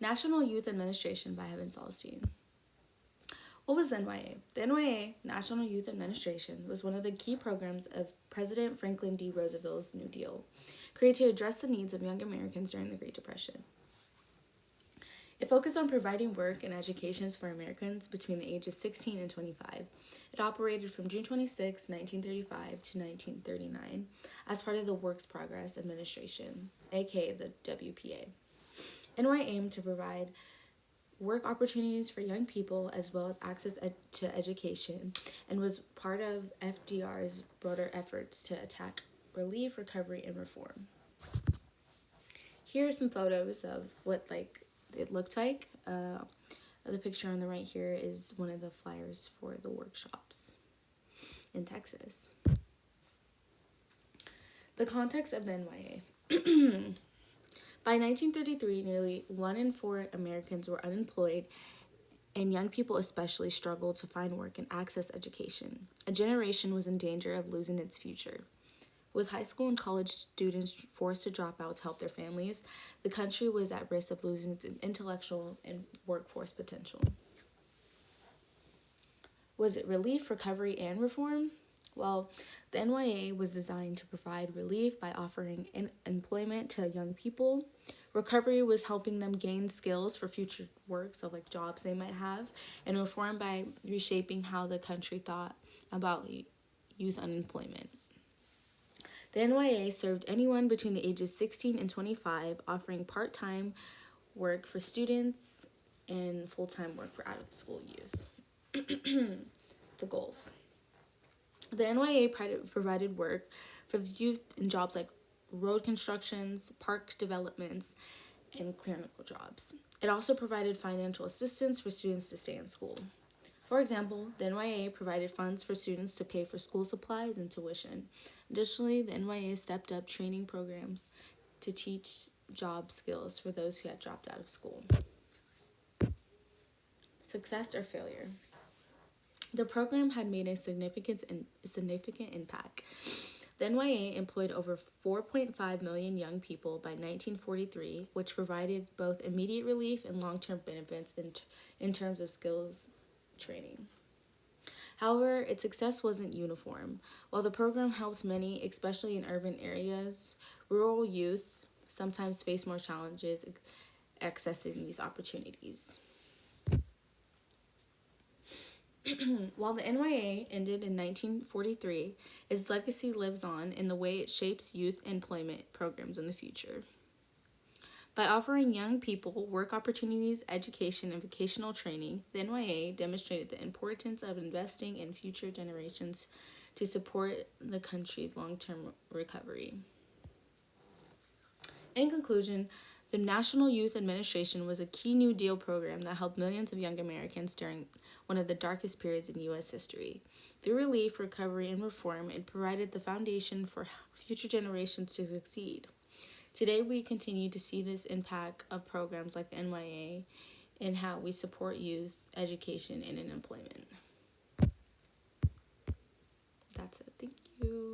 National Youth Administration by Evan Celestine. What was the NYA? The NYA, National Youth Administration, was one of the key programs of President Franklin D. Roosevelt's New Deal, created to address the needs of young Americans during the Great Depression. It focused on providing work and educations for Americans between the ages 16 and 25. It operated from June 26, 1935 to 1939 as part of the Works Progress Administration, aka the WPA. NYA aimed to provide work opportunities for young people as well as access to education, and was part of FDR's broader efforts to attack relief, recovery, and reform. Here are some photos of what it looked like. The picture on the right here is one of the flyers for the workshops in Texas. The context of the NYA. By 1933, nearly 1 in 4 Americans were unemployed, and young people especially struggled to find work and access education. A generation was in danger of losing its future. With high school and college students forced to drop out to help their families, the country was at risk of losing its intellectual and workforce potential. Was it relief, recovery, and reform? Well, the NYA was designed to provide relief by offering employment to young people. Recovery was helping them gain skills for future work, so jobs they might have, and reform by reshaping how the country thought about youth unemployment. The NYA served anyone between the ages 16 and 25, offering part-time work for students and full-time work for out-of-school youth. The goals. The NYA provided work for the youth in jobs like road constructions, park developments, and clerical jobs. It also provided financial assistance for students to stay in school. For example, the NYA provided funds for students to pay for school supplies and tuition. Additionally, the NYA stepped up training programs to teach job skills for those who had dropped out of school. Success or failure. The program had made a significant impact. The NYA employed over 4.5 million young people by 1943, which provided both immediate relief and long-term benefits in terms of skills training. However, its success wasn't uniform. While the program helped many, especially in urban areas, rural youth sometimes face more challenges accessing these opportunities. While the NYA ended in 1943, its legacy lives on in the way it shapes youth employment programs in the future. By offering young people work opportunities, education, and vocational training, the NYA demonstrated the importance of investing in future generations to support the country's long-term recovery. In conclusion, the National Youth Administration was a key New Deal program that helped millions of young Americans during one of the darkest periods in U.S. history. Through relief, recovery, and reform, it provided the foundation for future generations to succeed. Today, we continue to see this impact of programs like the NYA in how we support youth, education, and in employment. That's it. Thank you.